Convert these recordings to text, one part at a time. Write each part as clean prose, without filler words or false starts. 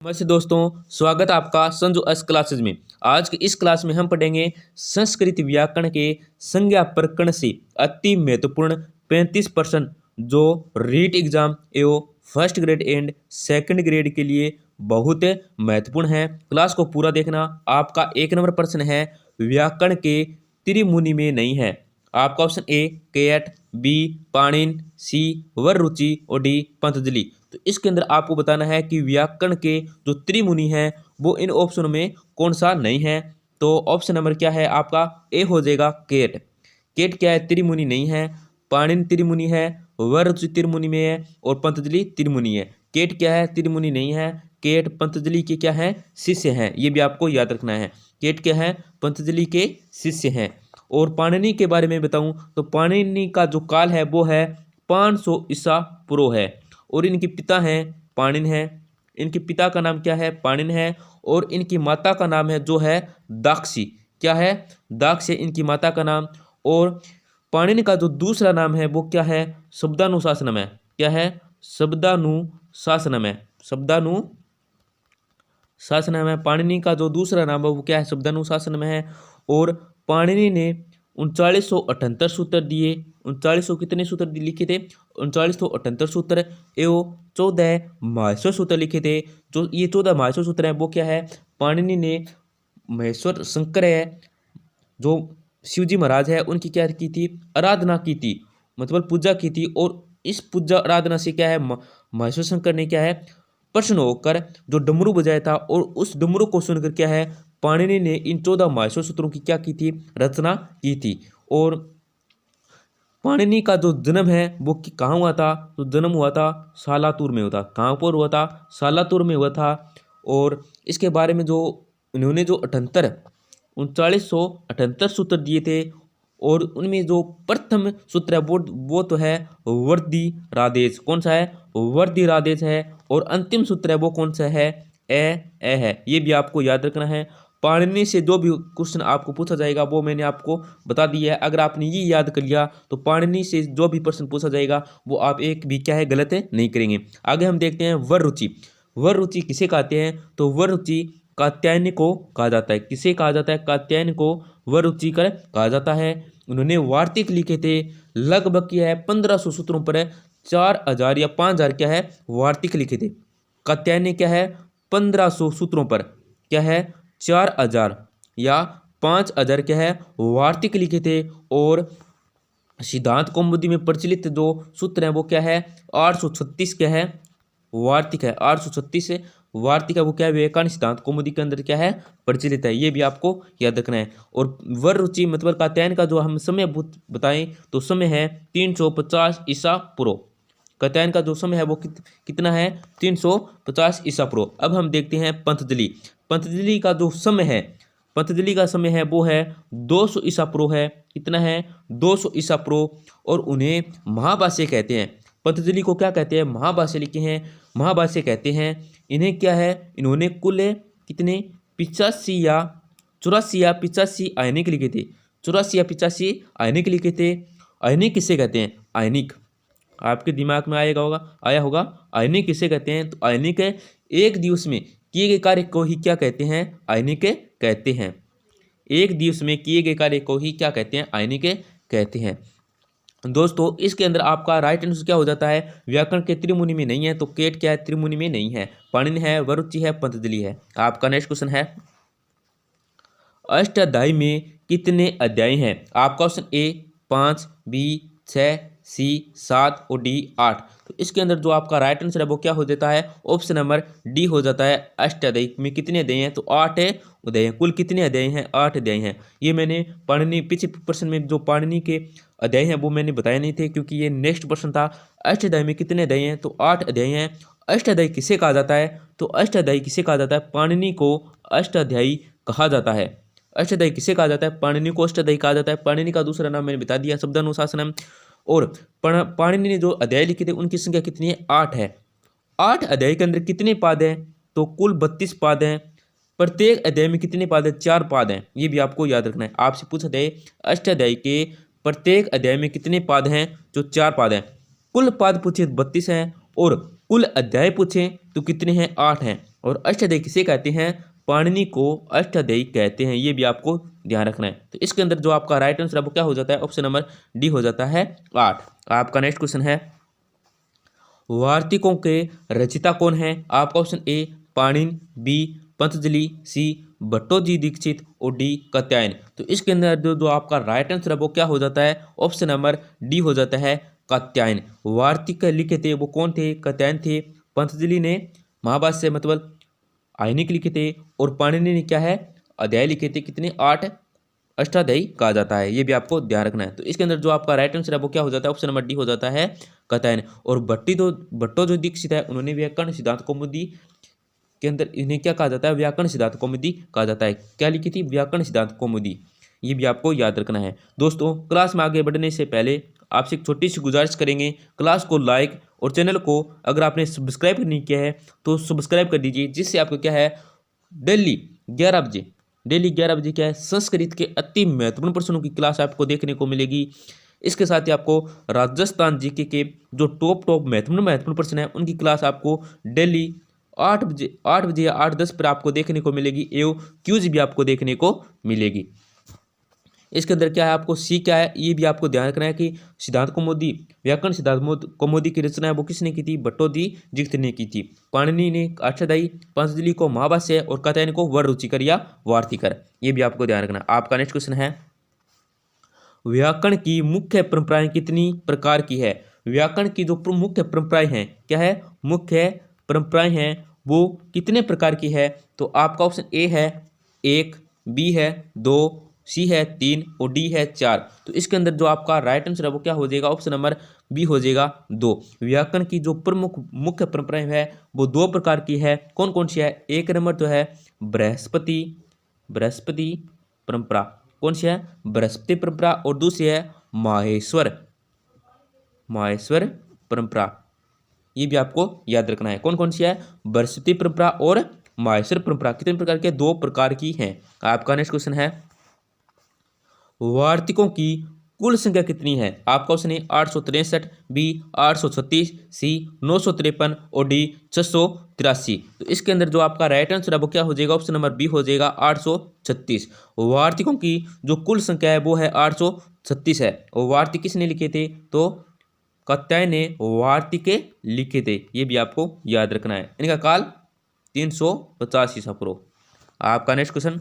नमस्ते दोस्तों, स्वागत है आपका संजू एस क्लासेज में। आज की इस क्लास में हम पढ़ेंगे संस्कृत व्याकरण के संज्ञा प्रकरण से अति महत्वपूर्ण 35% जो रीट एग्जाम एवं first grade and second grade के लिए बहुत महत्वपूर्ण है। क्लास को पूरा देखना। आपका 1 नंबर प्रश्न है व्याकरण के त्रिमुनि में नहीं है। आपका ऑप्शन ए केयट, बी पाणिनि, सी वररुचि और डी पतंजलि। तो इसके अंदर आपको बताना है कि व्याकरण के जो त्रिमुनि हैं वो इन ऑप्शनों में कौन सा नहीं है। तो ऑप्शन नंबर क्या है आपका ए हो जाएगा केट। केट क्या है, त्रिमुनि नहीं है। पाणिनि त्रिमुनि है, वररुचि त्रिमुनि में है और पतंजलि त्रिमुनि है। केट क्या है, त्रिमुनि नहीं है। केट पतंजलि के क्या है, शिष्य हैं। ये भी आपको याद रखना है। केट क्या है, पतंजलि के शिष्य हैं। और पाणिनि के बारे में बताऊं तो पाणिनि का जो काल है वो है 500 ईसा पूर्व है। और इनके पिता हैं पाणिनि है। इनके पिता का नाम क्या है, पाणिनि है। और इनकी माता का नाम है जो है दाक्षी। क्या है, दाक्ष है इनकी माता का नाम। और पाणिनि का जो दूसरा नाम है वो क्या है, शब्दानुशासनम है। क्या है, शब्दानुशासनम है। शब्दानुशासनम है। पाणिनि का जो दूसरा नाम है वो क्या है, शब्दानुशासनम है। और पाणिनि ने 3978 सूत्र दिए। 3900 कितने सूत्र लिखे थे, 3978 सूत्र एवं 14 माहेश्वर सूत्र लिखे थे। जो ये 14 माहेश्वर सूत्र हैं वो क्या है, पाणिनि ने महेश्वर शंकर है जो शिवजी महाराज है उनकी क्या की थी, आराधना की थी, मतलब पूजा की थी। और इस पूजा आराधना से क्या है, महेश्वर शंकर ने क्या है प्रसन्न होकर जो डमरू बजाया था और उस डमरू को सुनकर क्या है पाणिनि ने इन 14 माहेश्वर सूत्रों की क्या की थी, रचना की थी। और पाणिनि का जो जन्म है वो कहाँ हुआ था, तो जन्म हुआ था सालातूर में हुआ था। कहाँ पर हुआ था, सालातूर में हुआ था। और इसके बारे में जो इन्होंने जो 3978 सूत्र दिए थे और उनमें जो प्रथम सूत्र है वो तो है वर्दी राधेश। कौन सा है, वर्दी राधेश है। और अंतिम सूत्र है वो कौन सा है, ए है। ये भी आपको याद रखना है। पाणिनि से जो भी क्वेश्चन आपको पूछा जाएगा वो मैंने आपको बता दिया है। अगर आपने ये याद कर लिया तो पाणिनि से जो भी प्रश्न पूछा जाएगा वो आप एक भी क्या है गलत नहीं करेंगे। आगे हम देखते हैं वररुचि। वररुचि किसे कहते हैं, तो वररुचि कात्यायनी को कहा जाता है। किसे कहा जाता है, कात्यायनी को वररुचिकर कहा जाता है। उन्होंने वार्तिक लिखे थे, लगभग क्या है 1500 सूत्रों पर 4000 या 5000 क्या है वार्तिक लिखे थे। कात्यायनी क्या है 1500 सूत्रों पर क्या है 4000 या 5000 क्या है वार्तिक लिखे थे। और सिद्धांत कौमुदी में प्रचलित जो सूत्र हैं वो क्या है 836 क्या है वार्तिक है। 836 वार्तिक है वो क्या है विवेकानंद सिद्धांत कौमुदी के अंदर क्या है प्रचलित है। ये भी आपको याद रखना है। और वररुचि मतलब कात्यायन का जो हम समय बताएं तो समय है 350 ईसा पूर्व। कात्यायन का जो समय है वो कितना है 350 ईसा पूर्व। अब हम देखते हैं पतंजलि। पतंजलि का जो समय है, पतंजलि का समय है वो है 200 ईसा पूर्व है। कितना है 200 ईसा पूर्व। और उन्हें महाभाष्य कहते हैं। पतंजलि को क्या कहते हैं, महाभाष्य लिखे हैं, महाभाष्य कहते हैं। इन्हें क्या है, इन्होंने कुल कितने 85 या 84 आयनिक लिखे थे। 84 या 85 आयनिक लिखे थे। आयनिक किसे कहते हैं, आयनिक आपके दिमाग में आया होगा आयनिक किसे कहते हैं, तो आयनिक एक दिवस में किए गए कार्य को ही क्या कहते हैं, आयनिक कहते हैं। एक दिवस में किए गए कार्य को ही क्या कहते हैं, आयनिक कहते हैं। दोस्तों इसके अंदर आपका राइट आंसर क्या हो जाता है, व्याकरण के त्रिमुनि में नहीं है। तो केट क्या है, त्रिमुनि में नहीं है। पाणिनि है, वररुचि है, पतंजलि है। आपका नेक्स्ट क्वेश्चन है अष्टाध्यायी में कितने अध्याय हैं। आपका ऑप्शन ए 5, बी 6, सी 7 और डी 8। तो इसके अंदर जो आपका राइट आंसर है वो क्या हो जाता है, ऑप्शन नंबर डी हो जाता है। अष्टाध्यायी में कितने अध्याय हैं, तो 8 अध्याय हैं। कुल कितने अध्याय हैं, 8 अध्याय हैं। ये मैंने पाणिनि पिछले प्रश्न में जो पाणिनि के अध्याय हैं वो मैंने बताए नहीं थे क्योंकि ये नेक्स्ट प्रश्न था। अष्टाध्यायी में कितने अध्याय हैं, तो 8 अध्याय हैं। अष्टाध्यायी किसे कहा जाता है, तो अष्टाध्यायी किसे कहा जाता है, पाणिनि को अष्टाध्यायी कहा जाता है। अष्टाध्यायी किसे कहा जाता है, पाणिनि को अष्टाध्यायी कहा जाता है। पाणिनि का दूसरा नाम मैंने बता दिया, शब्दानुशासनम। और पाणिनि ने जो अध्याय लिखे थे उनकी संख्या कितनी है, 8 है। 8 अध्याय के अंदर कितने पाद हैं, तो कुल 32 पाद हैं। प्रत्येक अध्याय में कितने पाद हैं, 4 पाद हैं। ये भी आपको याद रखना है। आपसे पूछा जाए अष्टाध्यायी के प्रत्येक अध्याय में कितने पाद हैं, जो 4 पाद हैं। कुल पाद पूछे 32 हैं और कुल अध्याय पूछे तो कितने हैं, 8 हैं। और अष्टाध्यायी किसे कहते हैं? पाणिनि को अष्टाध्यायी कहते हैं, ये भी आपको ध्यान रखना है। तो इसके अंदर जो आपका राइट आंसर है वो क्या हो जाता है? ऑप्शन नंबर डी हो जाता है 8। आपका नेक्स्ट क्वेश्चन है, वार्तिकों के रचिता कौन है? आपका option A Panini, B Patanjali, C Bhattoji Dikshit और डी कात्यायन। तो इसके अंदर जो आपका राइट आंसर है वो क्या हो जाता है? ऑप्शन नंबर डी हो जाता है कात्यायन। वार्तिक लिखे थे वो कौन थे? कात्यायन थे। पतंजलि ने महाभाष्य मतलब आयनिक लिखे थे और पाणिनि ने क्या है? अध्याय लिखे थे। कितने? 8 अष्टाध्यायी कहा जाता है, ये भी आपको ध्यान रखना है। तो इसके अंदर जो आपका राइट आंसर है वो क्या हो जाता है? ऑप्शन नंबर डी हो जाता है कात्यायन। और भट्टो जो दीक्षित है उन्होंने व्याकरण सिद्धांत कौमुदी के अंदर इन्हें क्या कहा जाता है? व्याकरण सिद्धांत कौमुदी कहा जाता है। क्या लिखी थी? व्याकरण सिद्धांत कौमुदी। ये भी आपको याद रखना है। दोस्तों, क्लास में आगे बढ़ने से पहले आपसे एक छोटी सी गुजारिश करेंगे, क्लास को लाइक और चैनल को अगर आपने सब्सक्राइब नहीं किया है तो सब्सक्राइब कर दीजिए, जिससे आपको क्या है डेली 11 बजे क्या है संस्कृत के अति महत्वपूर्ण प्रश्नों की क्लास आपको देखने को मिलेगी। इसके साथ ही आपको राजस्थान जीके के जो टॉप महत्वपूर्ण प्रश्न है उनकी क्लास आपको डेली 8 बजे या 8:10 पर आपको देखने को मिलेगी एवं क्यूज भी आपको देखने को मिलेगी। इसके अंदर क्या है आपको सी क्या है ये भी आपको ध्यान रखना है कि सिद्धांत कौमुदी व्याकरण सिद्धांत कौमुदी की रचना है वो किसने की थी? भट्टोजी दीक्षित ने की थी। पाणिनि ने अष्टाध्यायी, पतंजलि को महाभाष्य और कात्यायन को वररुचिकर या वार्तिकर, ये भी आपको ध्यान रखना। आपका नेक्स्ट क्वेश्चन है, व्याकरण की मुख्य परंपराएं कितनी प्रकार की है? व्याकरण की जो मुख्य परंपराएं हैं क्या है? मुख्य परंपराएं हैं वो कितने प्रकार की है? तो आपका ऑप्शन ए है 1, बी है 2, सी है 3 और डी है 4। तो इसके अंदर जो आपका राइट आंसर है वो क्या हो जाएगा? ऑप्शन नंबर बी हो जाएगा 2। व्याकरण की जो प्रमुख मुख्य परंपराएं है वो 2 प्रकार की है। कौन कौन सी है? एक नंबर तो है बृहस्पति परंपरा। कौन सी है? बृहस्पति परंपरा। और दूसरी है माहेश्वर परंपरा। ये भी आपको याद रखना है। कौन कौन सी है? बृहस्पति परंपरा और माहेश्वर परंपरा। कितने प्रकार के? 2 प्रकार की हैं। आपका नेक्स्ट क्वेश्चन है, वार्तिकों की कुल संख्या कितनी है? आपका ऑप्शन है 863, बी 836, सी 953 और डी 683। तो इसके अंदर जो आपका राइट आंसर है वो क्या हो जाएगा? ऑप्शन नंबर बी हो जाएगा 836। वार्तिकों की जो कुल संख्या है वो है 836 है। और वार्तिक किसने लिखे थे? तो कात्यायन ने वार्तिके लिखे थे, ये भी आपको याद रखना है। इनका काल 350 ईसा पूर्व। आपका नेक्स्ट क्वेश्चन,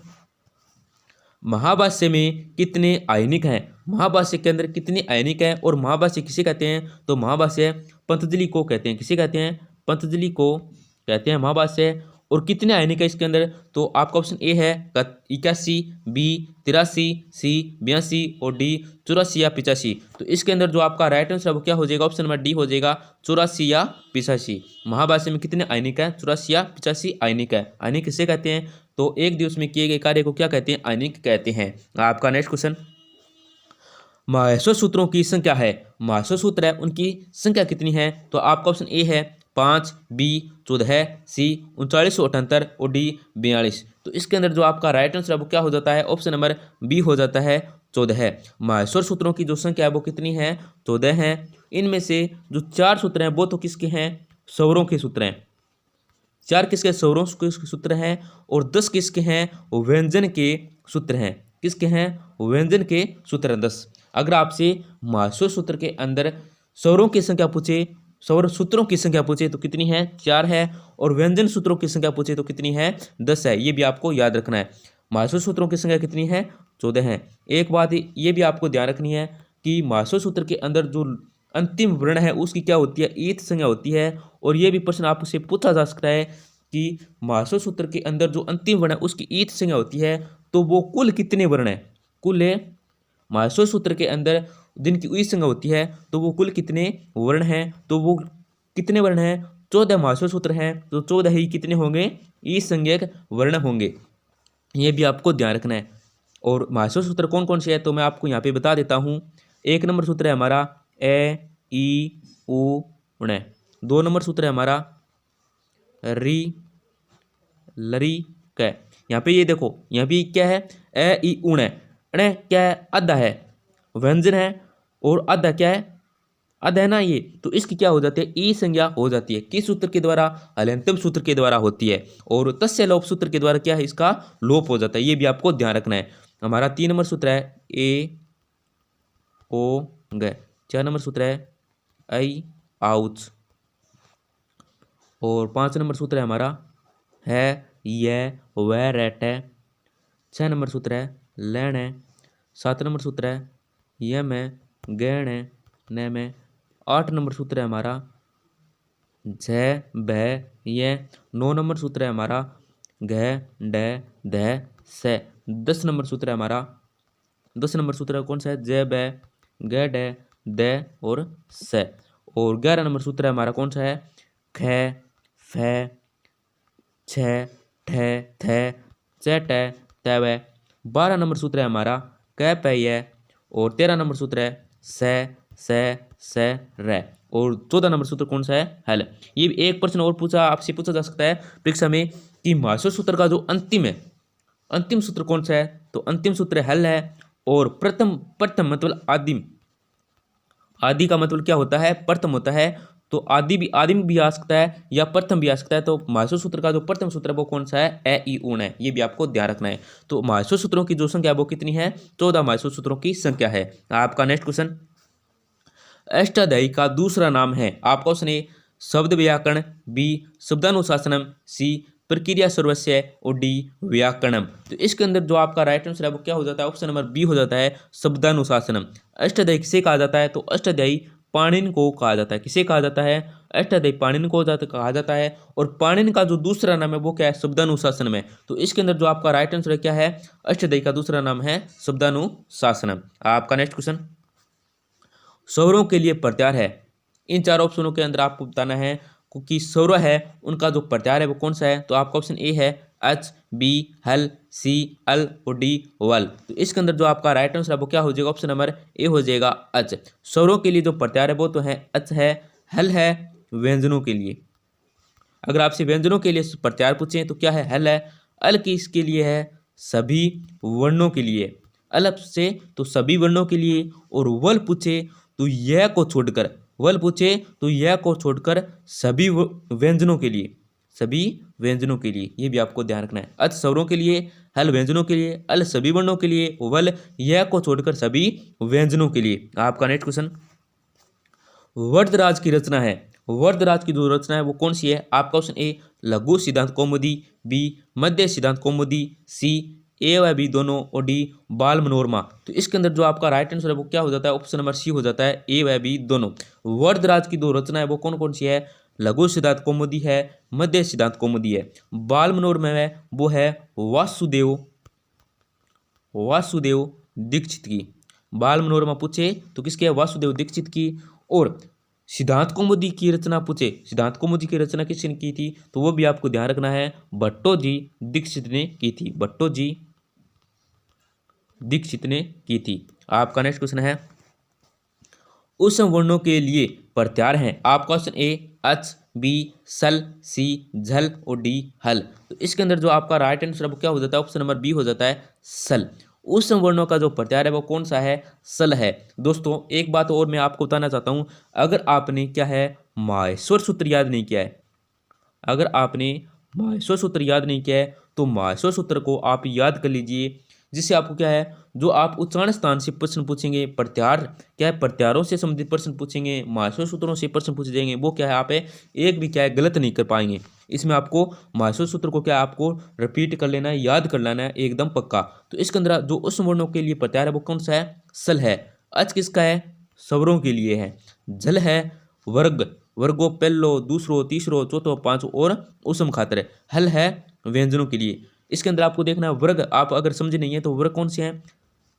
महाभाष्य में कितने आयनिक हैं? महाभाष्य के अंदर कितने आयनिक हैं और महाभाष्य किसे कहते हैं? तो महाभाष्य पतंजलि को कहते हैं। किसे कहते हैं? पतंजलि को कहते हैं महाभाष्य। और कितने आयनिक है इसके अंदर? तो आपका ऑप्शन ए है 81, बी 83, सी 82 और डी 84 या 85। तो इसके अंदर जो आपका राइट आंसर है वो क्या हो जाएगा? ऑप्शन नंबर डी हो जाएगा 84 या 85। महाभाष्य में कितने आयनिक है? 84 या 85 आयनिक है। आयनिक किसे कहते हैं? तो एक दिवस में किए गए कार्य को क्या कहते हैं? आयनिक कहते हैं। आपका नेक्स्ट क्वेश्चन, माहेश्वर सूत्रों की संख्या है। माहेश्वर सूत्र है उनकी संख्या कितनी है? तो आपका ऑप्शन ए है 5, बी 14, सी 3978 और डी 42। तो इसके अंदर जो आपका राइट आंसर है वो क्या हो जाता है? ऑप्शन नंबर बी हो जाता है 14। माहेश्वर सूत्रों की जो संख्या है वो कितनी है? 14 है। इनमें से जो 4 सूत्र हैं वो तो किसके हैं? स्वरों के सूत्र हैं। 4 किसके? स्वरों के सूत्र हैं। और 10 किसके हैं? व्यंजन के सूत्र हैं। किसके हैं? व्यंजन के सूत्र 10। अगर आपसे माहेश्वर सूत्र के अंदर स्वरों की संख्या पूछे, स्वर सूत्रों की संख्या पूछे तो कितनी है? 4 है। और व्यंजन सूत्रों की संख्या पूछे तो कितनी है? 10 है। ये भी आपको याद रखना है। माहेश्वर सूत्रों की संख्या कितनी है? 14 है। एक बात ये भी आपको ध्यान रखनी है कि माहेश्वर सूत्र के अंदर जो अंतिम वर्ण है उसकी क्या होती है? ईथ संज्ञा होती है। और ये भी प्रश्न आपसे पूछा जा सकता है कि माहेश्वर सूत्र के अंदर जो अंतिम वर्ण है उसकी ईथ संज्ञा होती है तो वो कुल कितने वर्ण है? कुल माहेश्वर सूत्र के अंदर जिनकी ईथ संज्ञा होती है तो वो कुल कितने वर्ण हैं? तो वो कितने वर्ण हैं? 14 माहेश्वर सूत्र हैं तो 14 ही कितने होंगे? ईथ संज्ञक वर्ण होंगे। ये भी आपको ध्यान रखना है। और माहेश्वर सूत्र कौन कौन से है तो मैं आपको यहाँ पे बता देता हूँ। 1 नंबर सूत्र है हमारा ए ई उ ण। 2 नंबर सूत्र है हमारा री लरी क। यहाँ पे ये देखो यहाँ पे क्या है? ए ई उ ण। ण क्या है? आधा है, व्यंजन है। और आधा क्या है? आधा है ना ये, तो इसकी क्या हो जाती है, ई संज्ञा हो जाती है। किस सूत्र के द्वारा, हलंतम सूत्र के द्वारा होती है। और तस्य लोप सूत्र के द्वारा क्या है, इसका लोप हो जाता है। ये भी आपको ध्यान रखना है। हमारा 3 नंबर सूत्र है ए ओ ग, 4 नंबर सूत्र है आई आउच, और 5 नंबर सूत्र है हमारा है यह वह रेट है, 6 नंबर सूत्र है लैण है, 7 नंबर सूत्र है यह में गैण है न में, 8 नंबर सूत्र है हमारा झ भ ये, 9 नंबर सूत्र है हमारा घ ड ध से, 10 नंबर सूत्र है हमारा, 10 नंबर सूत्र कौन सा है, ज ब ग ड द और से, और 11 नंबर सूत्र है हमारा कौन सा है, ख फ छ ठ थ च ट त व, 12 नंबर सूत्र है हमारा क प य, और 13 नंबर सूत्र है से र, और 14 नंबर सूत्र कौन सा है, हल। ये एक प्रश्न और पूछा आपसे पूछा जा सकता है परीक्षा में कि महसूर सूत्र का जो अंतिम है, अंतिम सूत्र कौन सा है, तो अंतिम सूत्र हल है। और प्रथम मतलब आदिम, आदि का मतलब क्या होता है, प्रथम होता है। तो आदिम भी आ सकता है या प्रथम भी आ सकता है। तो महसूर सूत्र का जो प्रथम सूत्र है वो कौन सा है, ए ई ऊण है। ये भी आपको ध्यान रखना है। तो महसूर सूत्रों की जो संख्या है वो कितनी है, 14 महसूर सूत्रों की संख्या है। आपका नेक्स्ट क्वेश्चन, अष्टाध्यायी का दूसरा नाम है। आपका क्वेश्चन ए शब्द व्याकरण, बी शब्दानुशासनम, सी प्रक्रिया सर्वस्व और डी व्याकरणम। तो इसके अंदर जो आपका राइट आंसर है वो क्या हो जाता है, ऑप्शन नंबर बी हो जाता है शब्दानुशासनम। अष्टाध्यायी किसे कहा जाता है, तो अष्टाध्यायी पाणिनि को कहा जाता है। किसे कहा जाता है, अष्टाध्यायी पाणिनि को कहा जाता है। और पाणिनि का जो दूसरा नाम है वो क्या है, शब्दानुशासनम है। तो इसके अंदर जो आपका राइट आंसर है क्या है, अष्टाध्यायी का दूसरा नाम है शब्दानुशासनम। आपका नेक्स्ट क्वेश्चन, स्वरों के लिए प्रत्यार है। इन चार ऑप्शनों के अंदर आपको बताना है कि स्वर है उनका जो प्रत्यार है वो कौन सा है। तो आपका ऑप्शन ए है एच बी हल सी अल और डी वल। तो इसके अंदर जो आपका राइट आंसर है वो क्या हो जाएगा, ऑप्शन नंबर ए हो जाएगा अच। स्वरों के लिए जो प्रत्यार है वो तो है अच है, हल है व्यंजनों के लिए। अगर आपसे व्यंजनों के लिए प्रत्यार पूछें तो क्या है, हल है। अल किसके लिए है, सभी वर्णों के लिए। अल से तो सभी वर्णों के लिए। और वल पूछे तो यह को छोड़कर, वल पूछे तो यह को छोड़कर सभी व्यंजनों के लिए, सभी व्यंजनों के लिए। ये भी आपको ध्यान रखना है। अच स्वरों के लिए, हल व्यंजनों के लिए, अल सभी वर्णों के लिए, वल यह को छोड़कर सभी व्यंजनों के लिए। आपका नेक्स्ट क्वेश्चन, वरदराज की रचना है। वरदराज की जो रचना है वो कौन सी है। आपका ऑप्शन ए लघु सिद्धांत कौमुदी, बी मध्य सिद्धांत कौमुदी, सी ए व बी दोनों, और डी बाल मनोरमा। तो इसके अंदर जो आपका राइट आंसर है वो क्या हो जाता है, ऑप्शन नंबर सी हो जाता है ए व बी दोनों। वरदराज की जो रचना है वो कौन कौन सी है, लघु सिद्धांत कौमुदी है, मध्य सिद्धांत कौमुदी है। बाल मनोरमा है वो है वासुदेव दीक्षित की। बाल मनोरमा पूछे तो किसके है, वासुदेव दीक्षित की। और सिद्धांत कौमुदी की रचना पूछे, सिद्धांत कौमुदी की रचना किसने की थी, तो वो भी आपको ध्यान रखना है, भट्टोजी दीक्षित ने की थी। भट्टोजी दीक्षित ने की थी। आपका नेक्स्ट क्वेश्चन है, उस वर्णों के लिए प्रत्यार हैं। आपका ऑप्शन ए अच बी सल सी झल और डी हल। तो इसके अंदर जो आपका राइट आंसर है वो क्या हो जाता है, ऑप्शन नंबर बी हो जाता है सल। उस वर्णों का जो प्रत्यार है वो कौन सा है, सल है। दोस्तों एक बात और मैं आपको बताना चाहता हूं, अगर आपने क्या है माहेश्वर सूत्र याद नहीं किया है, अगर आपने माहेश्वर सूत्र याद नहीं किया है तो माहेश्वर सूत्र को आप याद कर लीजिए, जिससे आपको क्या है, जो आप उच्चारण स्थान से प्रश्न पूछेंगे, प्रत्यार क्या है, प्रत्यारों से संबंधित प्रश्न पूछेंगे, माहेश्वर सूत्रों से प्रश्न पूछे जाएंगे, वो क्या है आप एक भी क्या है गलत नहीं कर पाएंगे। इसमें आपको माहेश्वर सूत्र को क्या आपको रिपीट कर लेना है, याद कर लेना है एकदम पक्का। तो इसके अंदर जो उस वर्णों के लिए प्रत्यार है वो कौन सा है, सल है। अच किसका है, स्वरों के लिए है। जल है वर्ग, वर्गो पहलो दूसरो तीसरो चौथो पांचो और उसम खातर है। हल है व्यंजनों के लिए। इसके अंदर आपको देखना है वर्ग, आप अगर समझे नहीं है तो वर्ग कौन से हैं,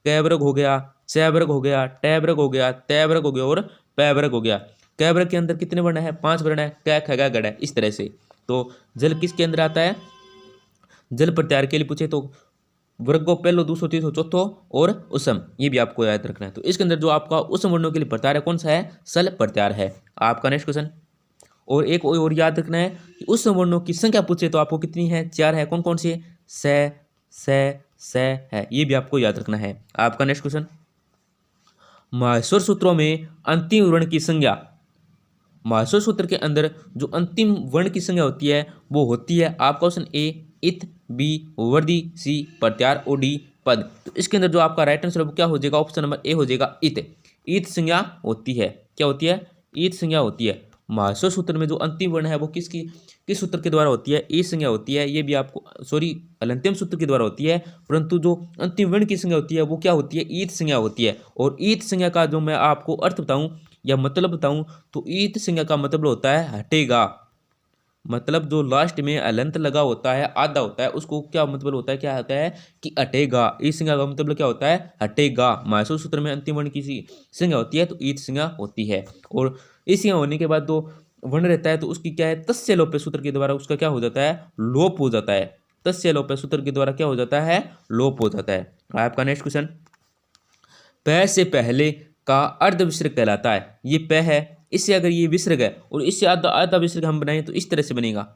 क वर्ग हो गया, च वर्ग हो गया, ट वर्ग हो गया, त वर्ग हो गया और प वर्ग हो गया। क वर्ग के अंदर कितने वर्ण है, 5 वर्ण है, क ख ग घ है, इस तरह से। तो जल किसके अंदर आता है, जल प्रत्यार के लिए पूछे तो वर्ग को पहलो दूसरो तीसरो चौथो और उसम, ये भी आपको याद रखना है। तो इसके अंदर जो आपका उसम वर्णों के लिए प्रत्यार है कौन सा है, सल प्रत्यार है। आपका नेक्स्ट क्वेश्चन, और एक और याद रखना है कि उस वर्णों की संख्या पूछे तो आपको कितनी है, 4 है। कौन कौन सी, से है, ये भी आपको याद रखना है। आपका नेक्स्ट क्वेश्चन, माहेश्वर सूत्रों में अंतिम वर्ण की संज्ञा, माहेश्वर सूत्र के अंदर जो अंतिम वर्ण की संज्ञा होती है वो होती है आपका ऑप्शन ए इत, बी वर्दी, सी प्रत्यार और डी पद। तो इसके अंदर जो आपका राइट आंसर क्या हो जाएगा, ऑप्शन नंबर ए हो जाएगा इत। ईत संज्ञा होती है, क्या होती है, ईत संज्ञा होती है। माहेश्वर सूत्र में जो अंतिम वर्ण है वो किस सूत्र के द्वारा होती है, ई संज्ञा होती है। ये भी आपको सॉरी अलंत्यम सूत्र के द्वारा होती है, परंतु जो अंतिम वर्ण की संज्ञा होती है वो क्या होती है, ईत संज्ञा होती है। और ईत संज्ञा का जो मैं आपको अर्थ बताऊं या मतलब बताऊं तो ईत संज्ञा का मतलब होता है हटेगा, मतलब जो लास्ट में अलंत लगा होता है आधा होता है उसको क्या मतलब होता है, क्या होता है कि हटेगा। ईत संज्ञा का मतलब क्या होता है, हटेगा। माहेश्वर सूत्र में अंतिम वर्ण की संज्ञा होती है तो ईत संज्ञा होती है। और इस संज्ञा होने के बाद जो वर्ण रहता है तो उसकी क्या है, तस्य लोप सूत्र के द्वारा उसका क्या हो जाता है, लोप हो जाता है। तस्य लोप सूत्र के द्वारा क्या हो जाता है, लोप हो जाता है। आपका नेक्स्ट क्वेश्चन, प से पहले का अर्ध विसर्ग कहलाता है। ये प है, इससे अगर ये विसर्ग है और इससे आधा विसर्ग हम बनाएं तो इस तरह से बनेगा।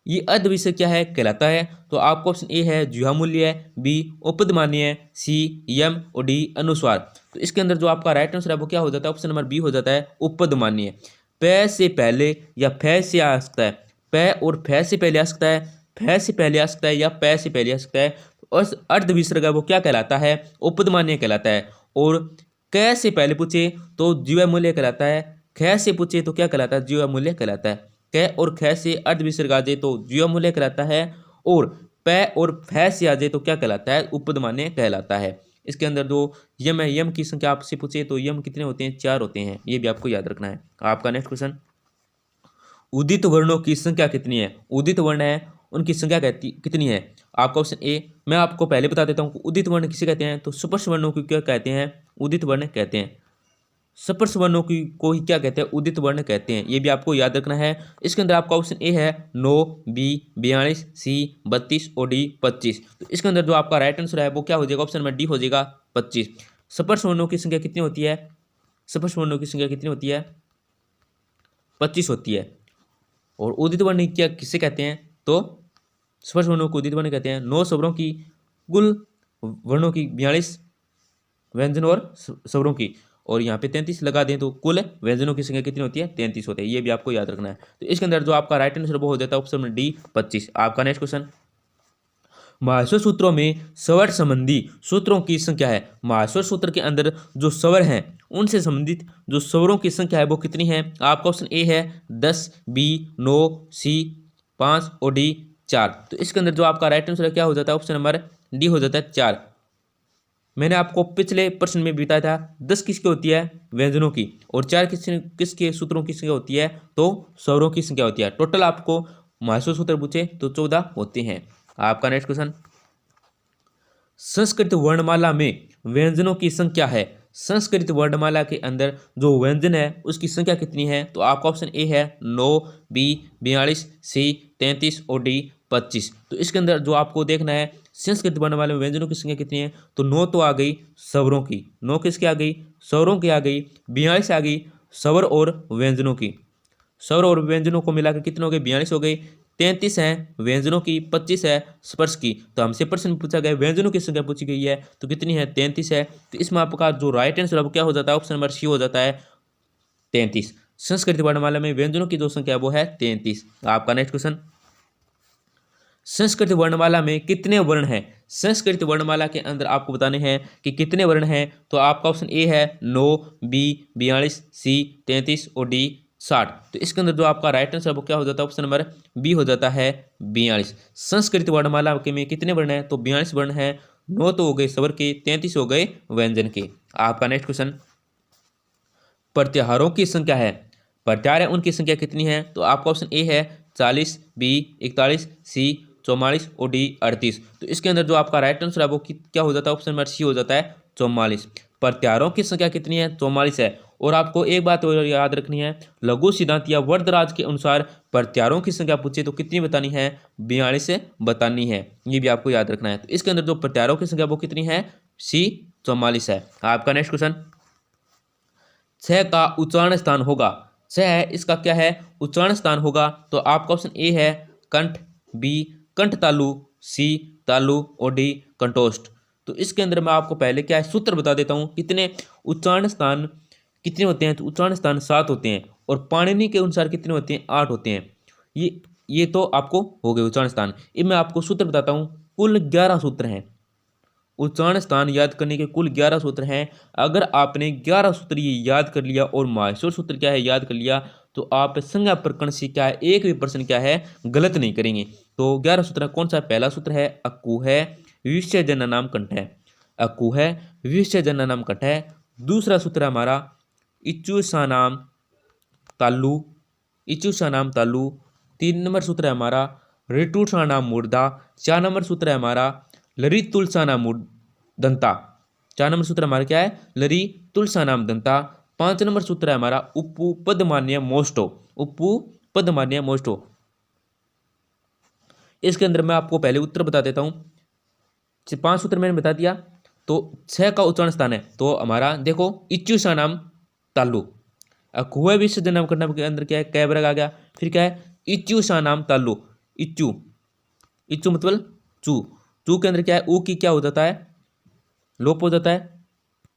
ये अर्ध विसर्ग क्या है, कहलाता है। तो आपका ऑप्शन ए है ज्यामूल्य, बी उपदमान्य, सी यम और डी अनुस्वार। तो इसके अंदर जो आपका राइट आंसर है वो क्या हो जाता है, ऑप्शन नंबर बी हो जाता है उपदमान्य। प से पहले या फ से आ सकता है, प और फ से पहले आ सकता है, फ से पहले आ सकता है या प से पहले आ सकता है। और अर्ध विसर्ग है वो क्या कहलाता है, उपदमान्य कहलाता है। और क से पहले पूछे तो ज्यामूल्य कहलाता है, ख से पूछे तो क्या कहलाता है, ज्यामूल्य कहलाता है। क और ख से अर्ध विसर्ग आ जाए तो ज्यामूल्य कहलाता है, और प और फ से आ जाए तो क्या कहलाता है, उपदमान्य कहलाता है। इसके अंदर जो यम है, यम की संख्या आपसे पूछे तो यम कितने होते हैं, 4 होते हैं, ये भी आपको याद रखना है। आपका नेक्स्ट क्वेश्चन, उदित वर्णों की संख्या कितनी है। उदित वर्ण है उनकी संख्या कितनी है। आपका ऑप्शन ए, मैं आपको पहले बता देता हूँ उदित वर्ण किसे कहते हैं, तो स्पर्श वर्णों को क्या कहते हैं, उदित वर्ण कहते हैं। स्पर्श वर्णों की को ही क्या कहते हैं, उदित वर्ण कहते हैं, ये भी आपको याद रखना है। इसके अंदर आपका ऑप्शन ए है 9, बी 42, सी 32 और डी 25। तो इसके अंदर जो आपका राइट आंसर है वो क्या हो जाएगा, ऑप्शन नंबर डी हो जाएगा 25। स्पर्श वर्णों की संख्या कितनी होती है, स्पर्श वर्णों की संख्या कितनी होती है, 25 होती है। और उदित वर्ण क्या किसे कहते हैं, तो स्पर्श वर्णों को उदित वर्ण कहते हैं। 9 स्वरों की कुल वर्णों की 42 व्यंजन और स्वरों की, और यहाँ पे 33 लगा दें तो कुल व्यंजनों की संख्या कितनी होती है, 33 होते हैं, ये भी आपको याद रखना है। तो इसके अंदर जो आपका राइट आंसर वो हो जाता है ऑप्शन नंबर डी 25। आपका नेक्स्ट क्वेश्चन, माहेश्वर सूत्रों में स्वर संबंधी सूत्रों की संख्या है। माहेश्वर सूत्र के अंदर जो स्वर हैं उनसे संबंधित जो स्वरों की संख्या है वो कितनी है। आपका ऑप्शन ए है 10, बी 9, सी 5 और डी 4। तो इसके अंदर जो आपका राइट आंसर क्या हो जाता है, ऑप्शन नंबर डी हो जाता है 4। मैंने आपको पिछले प्रश्न में बताया था 10 किसकी होती है, व्यंजनों की, और 4 किसके सूत्रों की संख्या होती है, तो स्वरों की संख्या होती है। टोटल आपको माहेश्वर सूत्र पूछे तो 14 होते हैं। आपका नेक्स्ट क्वेश्चन, संस्कृत वर्णमाला में व्यंजनों की संख्या है। संस्कृत वर्णमाला के अंदर जो व्यंजन है उसकी संख्या कितनी है, तो आपका ऑप्शन ए है 9, बी 42, सी 33 और डी 25। तो इसके अंदर जो आपको देखना है संस्कृत वर्णमाला में व्यंजनों की संख्या कितनी है, तो 9 तो आ गई स्वरों की, 9 किसकी आ गई, स्वरों की आ गई, 42 आ गई स्वर और व्यंजनों की, स्वर और व्यंजनों को मिलाकर कितने हो गए, 42 हो गई, 33 है व्यंजनों की, 25 है स्पर्श की। तो हमसे प्रश्न पूछा गया व्यंजनों की संख्या पूछी गई है तो कितनी है, 33 है। तो इसमें आपका जो राइट आंसर अब क्या हो जाता है, ऑप्शन नंबर सी हो जाता है 33। संस्कृत वर्णमाला में व्यंजनों की जो संख्या वो है 33। आपका नेक्स्ट क्वेश्चन, संस्कृत वर्णमाला में कितने वर्ण हैं। संस्कृत वर्णमाला के अंदर आपको बताने हैं कि कितने वर्ण हैं, तो आपका ऑप्शन ए है 9, बी 42, सी 33 और डी 60। तो इसके अंदर जो आपका राइट आंसर वो क्या हो जाता है, ऑप्शन नंबर बी हो जाता है 42। संस्कृत वर्णमाला के में कितने वर्ण हैं, तो 42 वर्ण हैं, 9 तो हो गए स्वर के, 33 हो गए व्यंजन के। आपका नेक्स्ट क्वेश्चन, प्रत्याहारों की संख्या है, प्रत्याहार है उनकी संख्या कितनी है, तो आपका ऑप्शन ए है 40, बी 41, सी 44 और डी 38। तो इसके अंदर जो आपका राइट आंसर है वो क्या हो जाता है, ऑप्शन नंबर सी हो जाता है 44। प्रत्याहारों की संख्या कितनी है, 44 है। और आपको एक बात और याद रखनी है, लघु सिद्धांत या वर्धराज के अनुसार प्रत्याहारों की संख्या पूछे तो कितनी बतानी है, 42 बतानी है, ये भी आपको याद रखना है। तो इसके अंदर जो प्रत्याहारों की संख्या वो कितनी है, सी 44 है। आपका नेक्स्ट क्वेश्चन, 6 का उच्चारण स्थान होगा, 6 है इसका क्या है, उच्चारण स्थान होगा, तो आपका ऑप्शन ए है कंठ, बी कंठ तालु, सी तालु और डी कंठोष्ठ। तो इसके अंदर मैं आपको पहले क्या है सूत्र बता देता हूँ। कितने उच्चारण स्थान कितने होते हैं, तो उच्चारण स्थान 7 होते हैं और पाणिनि के अनुसार कितने होते हैं, 8 होते हैं। ये तो आपको हो गए उच्चारण स्थान। अब मैं आपको सूत्र बताता हूँ। कुल 11 सूत्र हैं। उच्चारण स्थान याद करने के कुल 11 सूत्र हैं। अगर आपने 11 सूत्र ये याद कर लिया और माहेश्वर सूत्र क्या है याद कर लिया, तो आप संज्ञा प्रकरण से क्या है एक भी प्रश्न क्या है गलत नहीं करेंगे। तो 11 सूत्र कौन सा? पहला सूत्र है अक्कू है विषय जन नाम कंठ है। अक्कू है विषय जन नाम कंठ है। दूसरा सूत्र हमारा इच्चु सा नाम तालु, इच्चु सा नाम तालु। 3 नंबर सूत्र है हमारा ऋतु सा नाम मुर्दा। 4 नंबर सूत्र है हमारा लरी तुलसा नाम दंता। 4 नंबर सूत्र हमारा क्या है? लरी तुलसा नाम दंता। 5 नंबर सूत्र है हमारा उपु पदमान्य मोस्टो, उपु पदमान्य मोस्टो। इसके अंदर मैं आपको पहले उत्तर बता देता हूं। 5 सूत्र मैंने बता दिया। तो 6 का उच्चारण स्थान है तो हमारा देखो इच्चु सा नाम तालु। कुएं विश्व जन्म करना के अंदर क्या है कै वर्ग आ गया। फिर क्या है इच्चु सा नाम तालु। इच्चु, इच्चु मतलब चू। चू के अंदर क्या है ऊ की क्या हो जाता है लोप हो जाता है,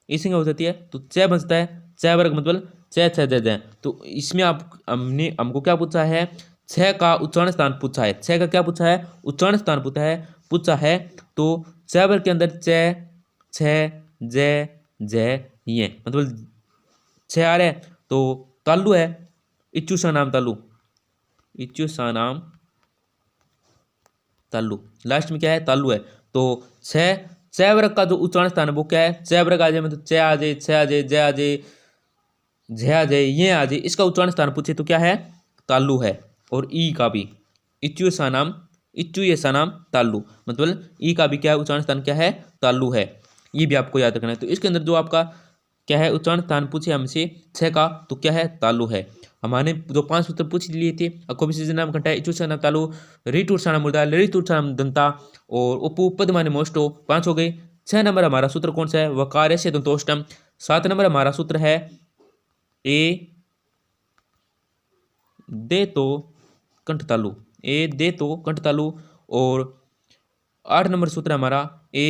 इसी हो जाती है तो च बचता है। च वर्ग मतलब च छ ज ज। तो इसमें आप हमने हमको क्या पूछा है? 6 का उच्चारण स्थान पूछा है। 6 का क्या पूछा है? उच्चारण स्थान पूछा है। तो च वर्ग के अंदर च छ ज ज ये मतलब 6 आ रहा है। तो तालु है इच्चु सा नाम तालु, इच्चु सा नाम तालु। लास्ट में क्या है तालु है। तो छ वर्ग का जो उच्चारण स्थान है वो क्या है? छ वर्ग आ जाए मतलब च आ जाए, छ आ जाए, ज आ जाए, झ आ जाए, ये आ जाए। इसका उच्चारण स्थान पूछे तो क्या है? तालु है। और ई का भी इच्चु सा नाम, इच्चु ये सा नाम तालु मतलब ई का भी क्या है उच्चारण स्थान क्या है? तालु है। ये भी आपको याद रखना है। तो इसके अंदर जो आपका क्या है उच्चारण स्थान पूछे हमसे 6 का तो क्या है? तालु है। हमारे जो 5 सूत्र पूछ लिए थे अकोबिस नाम घंटा इच्चु सा नाम तालु रीटूर सा नाम मुर्दा लरितूर सा नाम दंता और उपु पद माने मोस्टो 5 हो गए। 6 नंबर हमारा सूत्र कौन सा है? वकार से दंतोष्टम। 7 नंबर हमारा सूत्र है ए दे तो कंठ तालु, ए दे तो कंठ तालु। और 8 नंबर सूत्र हमारा ए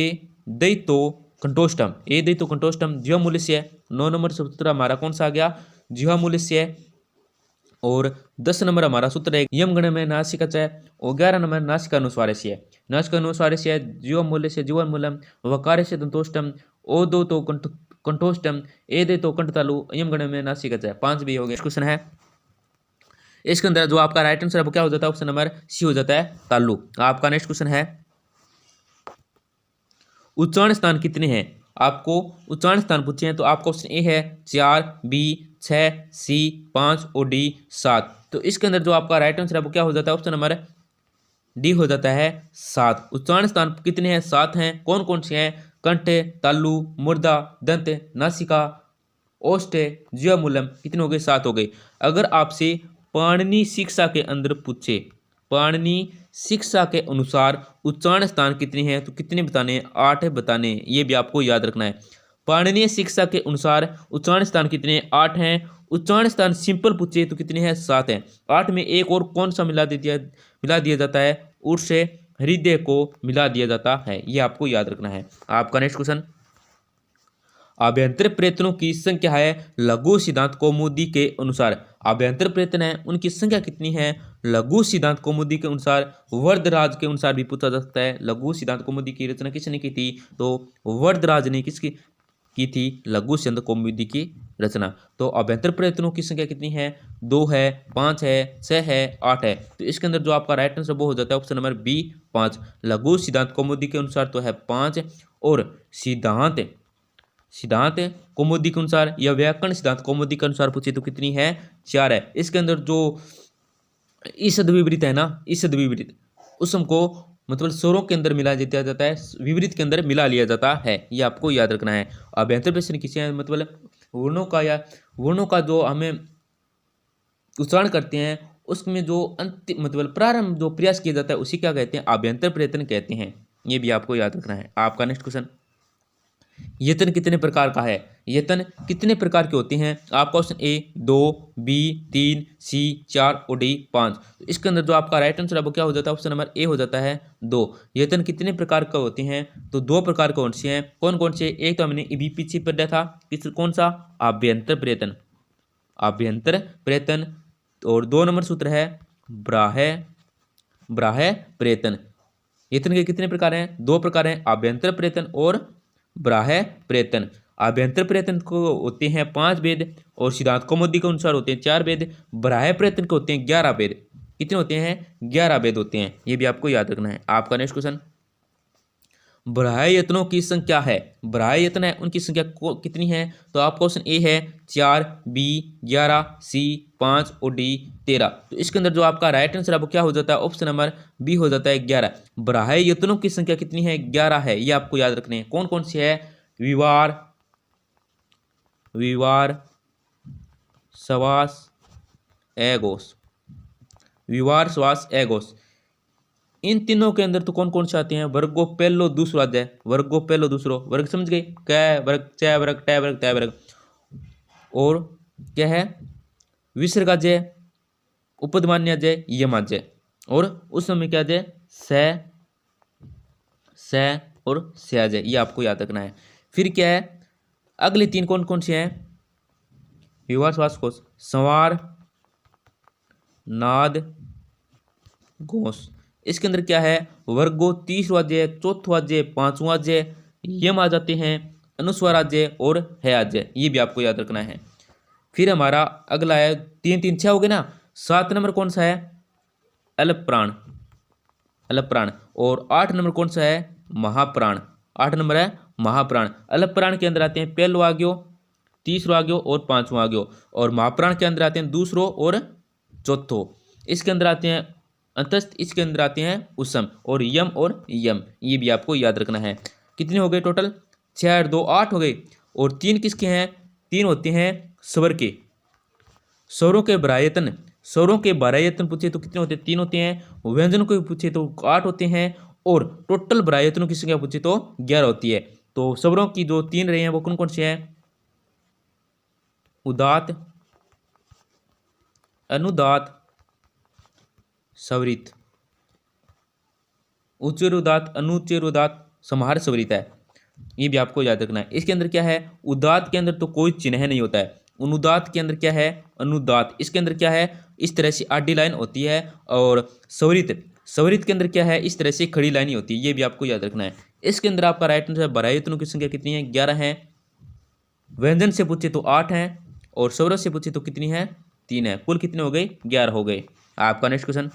दे तो कंठोष्टम, ए दे तो कंठोष्टम जीवा मूल्य से है। 9 नंबर सूत्र हमारा कौन सा आ गया? जीवा मूल्य से है। और 10 नंबर हमारा सूत्र है यम गण में नासिका है। और 11 नंबर नासिका अनुस्वार से है। नासिका अनुस्वार से है जीवा मूल्य से जीवन मूलम वकार से दंतोष्टम ओ दो तो कंठोष्टम ए दे तो कंठ तालु यम गण में नासिका है। 5 भी हो गए। क्वेश्चन है इसके अंदर जो आपका राइट आंसर है वो क्या हो जाता है? ऑप्शन नंबर सी हो जाता है तालु। आपका नेक्स्ट क्वेश्चन है उच्चारण स्थान कितने हैं? आपको उच्चारण स्थान पूछे हैं तो आपका ऑप्शन ए है 4, बी 6, सी 5 और डी 7। तो इसके अंदर जो आपका राइट आंसर है वो क्या हो जाता है? ऑप्शन नंबर डी हो जाता है 7। उच्चारण स्थान कितने हैं? 7 हैं। कौन कौन से हैं? कंठ, तालु, मुर्दा, दंत, नासिका, ओष्ठ, जीवामूलम। कितने हो गए? 7 हो गए। अगर आपसे पाणिनि शिक्षा के अंदर पूछे पाणिनि शिक्षा के अनुसार उच्चारण स्थान कितने हैं तो कितने बताने हैं? 8 बताने हैं। ये भी आपको याद रखना है। पाणिनीय शिक्षा के अनुसार उच्चारण स्थान कितने हैं? 8 हैं। उच्चारण स्थान सिंपल पूछे तो कितने हैं? 7 हैं। 8 में एक और कौन सा मिला दिया जाता है? उठ से हृदय को मिला दिया जाता है। ये आपको याद रखना है। आपका नेक्स्ट क्वेश्चन आभ्यंतर प्रयत्नों की संख्या है लघु सिद्धांत कौमुदी के अनुसार। आभ्यंतर प्रयत्न है उनकी संख्या कितनी है? लघु सिद्धांत कौमुदी के अनुसार वरदराज के अनुसार भी पूछा जा सकता है। लघु सिद्धांत कौमुदी की रचना किसने की थी? तो वरदराज ने किसकी की थी? लघु सिद्धांत कौमुदी की रचना। तो आभ्यंतर प्रयत्नों की संख्या कितनी है? 2 है, 5 है, 6 है, 8 है। तो इसके अंदर जो आपका राइट आंसर वो हो जाता है ऑप्शन नंबर बी 5। लघु सिद्धांत कौमुदी के अनुसार तो है 5 और सिद्धांत कौमुदी के अनुसार या व्याकरण सिद्धांत कौमुदी के अनुसार पूछे तो कितनी है? 4 है। इसके अंदर जो ईसद विपरीत है ना, ईसद विपरीत उसको मतलब स्वरों के अंदर मिला दिया जाता है, विपरीत के अंदर मिला लिया जाता है। ये आपको याद रखना है। अभ्यंतर प्रश्न किसी मतलब वर्णों का जो हमें उच्चारण करते हैं उसमें जो अंतिम मतलब प्रारंभ जो प्रयास किया जाता है उसी क्या कहते हैं? अभ्यंतर प्रयत्न कहते हैं। ये भी आपको याद रखना है। आपका नेक्स्ट क्वेश्चन यतन कितने प्रकार का है? यतन कितने प्रकार के होते हैं? आपका ऑप्शन ए 2, बी 3, सी 4 और डी 5। तो इसके अंदर जो आपका राइट आंसर है वो क्या हो जाता है? ऑप्शन नंबर ए हो जाता है 2। यतन कितने प्रकार का होते हैं? तो 2 प्रकार कौन से हैं? कौन कौन से? एक तो हमने अभी पीछे पढ़ा था, कौन सा? आभ्यंतर प्रयत्न, आभ्यंतर प्रयत्न। और 2 नंबर सूत्र है बाह्य प्रयत्न। यतन के कितने प्रकार हैं? 2 प्रकार हैं, आभ्यंतर प्रयत्न और बाह्य प्रयत्न। आभ्यंतर प्रयत्न को होते हैं 5 भेद और सिद्धांत कौमुदी के अनुसार होते हैं 4 भेद। बाह्य प्रयत्न के होते हैं 11 भेद। कितने होते हैं? 11 भेद होते हैं। ये भी आपको याद रखना है। आपका नेक्स्ट क्वेश्चन, बाह्य यत्नों की संख्या है, बाह्य यत्न है उनकी संख्या कितनी है? तो आपका ऑप्शन ए है 4, बी 11, सी 5 और डी 13। तो इसके अंदर जो आपका राइट आंसर है वो क्या हो जाता है? ऑप्शन नंबर बी हो जाता है 11। बाह्य यत्नों की संख्या कितनी है? 11 है। ये आपको याद रखने हैं। कौन कौन सी है? विवार, सवास, एगोस, विवार, सवास, एगोस। इन तीनों के अंदर तो कौन कौन से आते हैं? वर्गो पहलो दूसरो आ जाए, वर्गो पहलो दूसरो, वर्ग समझ गए? कै वर्ग, च वर्ग, ट वर्ग, तय वर्ग। और क्या है? विसर्ग आ जाए, उपदमान्य आ जाए, यम आ जाए। और उस समय क्या आ जाए? से और से आ जाए। ये आपको याद रखना है। फिर क्या है? अगले 3 कौन कौन से हैं? विवार, श्वास, कोश, संवार, नाद, घोष। इसके अंदर क्या है? वर्गो तीसरा अध्याय, चौथा अध्याय, 5वां अध्याय, यम आ जाते हैं, अनुस्वार अध्याय और है अध्याय। ये भी आपको याद रखना है। फिर हमारा अगला है 3 3 6 हो गए ना। 7 नंबर कौन सा है? अल्पप्राण, अल्पप्राण। और 8 नंबर कौन सा है? महाप्राण। 8 नंबर है महाप्राण। अल्पप्राण के अंदर आते हैं पहलो आ गयो, तीसरो आ गयो और 5वां आ गयो। और महाप्राण के अंदर आते हैं दूसरो और चौथो। इसके अंदर आते हैं अंतस्थ, इसके अंदर आते हैं उसम और यम और यम। ये भी आपको याद रखना है। कितने हो गए टोटल? 6 और 2 8 हो गए। और 3 किसके हैं? 3 होते हैं स्वर के, स्वरों के बरायतन। स्वरों के बरायतन पूछे तो कितने होते हैं? 3 होते हैं। व्यंजनों को पूछे तो 8 होते हैं। और टोटल बरायतनों की संख्या पूछे तो 11 होती है। तो स्वरों की जो 3 रहे हैं वो कौन कौन से हैं? उदात, अनुदात, स्वरित। उच्चर उदात, अनुच्चर उदात, समाहार स्वरित है। ये भी आपको याद रखना है। इसके अंदर क्या है? उदात के अंदर तो कोई चिन्ह नहीं होता है। अनुदात के अंदर क्या है? अनुदात। इसके अंदर क्या है? इस तरह से आडी लाइन होती है। और स्वरित, स्वरित के अंदर क्या है? इस तरह से खड़ी लाइन होती है। ये भी आपको याद रखना है। इसके अंदर आपका राइट आंसर बरायतनों की संख्या कितनी है? 11 है। व्यंजन से पूछे तो 8 है। और स्वरों से पूछे तो कितनी है? 3 है। कुल कितने हो गए? 11 हो गए। आपका नेक्स्ट क्वेश्चन,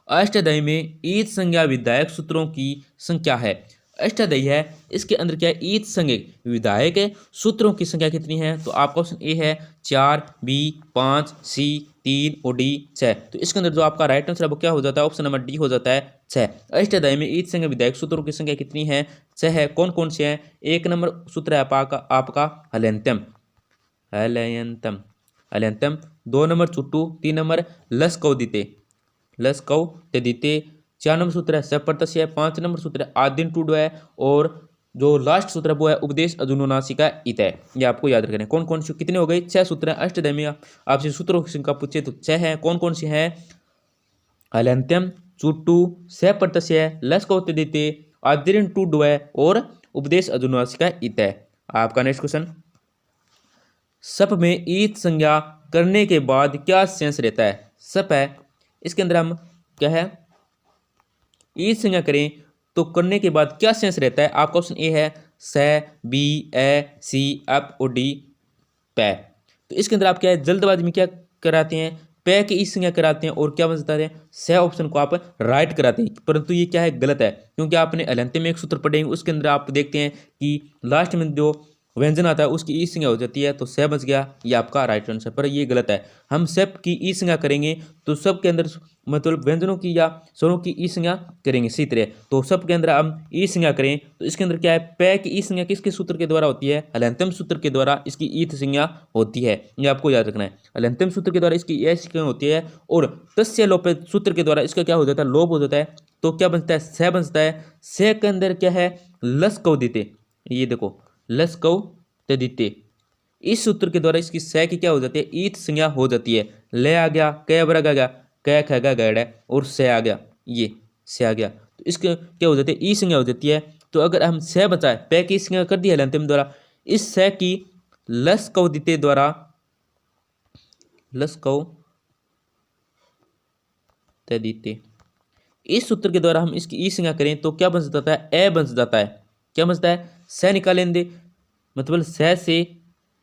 अष्टाध्यायी में ईद संज्ञा विधायक सूत्रों की संख्या है। अष्टाध्यायी है, इसके अंदर क्या है? ईद संज्ञा विधायक सूत्रों की संख्या कितनी है? तो आपका ऑप्शन ए है 4, बी 5, सी 3 और डी 6। तो इसके अंदर जो आपका राइट आंसर है वो क्या हो जाता है? ऑप्शन नंबर डी हो जाता है 6। अष्टाध्यायी में ईद संज्ञा विधायक सूत्रों की संख्या कितनी है? 6 है। कौन कौन से हैं? 1 नंबर सूत्र है आपका हलयंत्यम, हलयंतम, हलयंतम। 2 नंबर चुट्टू, 3 नंबर लसकौदिते, लसकौ तदिते। 4 नंबर सूत्र है सप्रतस्य, 5 नंबर सूत्र है आदिन टूडो है। और जो लास्ट सूत्र है वो है उपदेश अजुनुनासिका इत है। ये आपको याद रखना है। कौन कौन से? कितने हो गए? 6 सूत्र हैं। अष्टाध्यायी में आपसे सूत्रों की संख्या पूछे तो 6 है। कौन कौन से हैं? हलयंत्यम, चुट्टू, सप्रतस्य, लसकौ तदिते, आदिन टूडो है और उपदेश अजुनुनासिका इत है। आपका नेक्स्ट क्वेश्चन, सप में ईद संज्ञा करने के बाद क्या शेष रहता है? सप है, इसके अंदर हम क्या है? ईद संज्ञा करें तो करने के बाद क्या शेष रहता है? आपका ऑप्शन ए है स, बी, ए, सी, अप और डी पै। तो इसके अंदर आप क्या है? जल्दबाजी में क्या कराते हैं? पै की ईद संज्ञा कराते हैं और क्या बचता है? स ऑप्शन को आप राइट कराते हैं। परंतु ये क्या है? गलत है। क्योंकि आपने अलंत्य में एक सूत्र पढ़ेंगे, उसके अंदर आप देखते हैं कि लास्ट में जो व्यंजन आता है उसकी ई संज्ञा हो जाती है, तो स बच गया। ये आपका राइट आंसर, पर ये गलत है। हम सब की ई संज्ञा करेंगे तो सब के अंदर मतलब व्यंजनों की या स्वरों की ई संज्ञा करेंगे इसी तरह। तो सब के अंदर हम ई संज्ञा करें तो इसके अंदर क्या है? पै की ई संज्ञा किसके सूत्र के द्वारा होती है? हलंत्यम सूत्र के द्वारा इसकी ई संज्ञा होती है। ये आपको याद रखना है। हलंत्यम सूत्र के द्वारा इसकी ए संज्ञा होती है और तस्य लोप सूत्र के द्वारा इसका क्या हो जाता है? लोप हो जाता है। तो क्या बनता है? स बनता है। स के अंदर क्या है? लसकौ देते, ये देखो लसकौ तदिते। इस सूत्र के द्वारा इसकी स की क्या हो जाती है, ईत संज्ञा हो जाती है। ले आ गया, क बरग आ गया, क ख ग गड़ है, और स आ गया, ये से आ गया, तो इसके क्या हो जाती है, ई संज्ञा हो जाती है। तो अगर हम से बचाए, पे की संज्ञा कर दिया अंतिम द्वारा, इस से की लस कव दिते द्वारा, लस कव तदिते, इस सूत्र के द्वारा हम इसकी ई संज्ञा करें तो क्या बन जाता है, ए बन जाता है। क्या बन जाता है, से निकालेंगे, मतलब से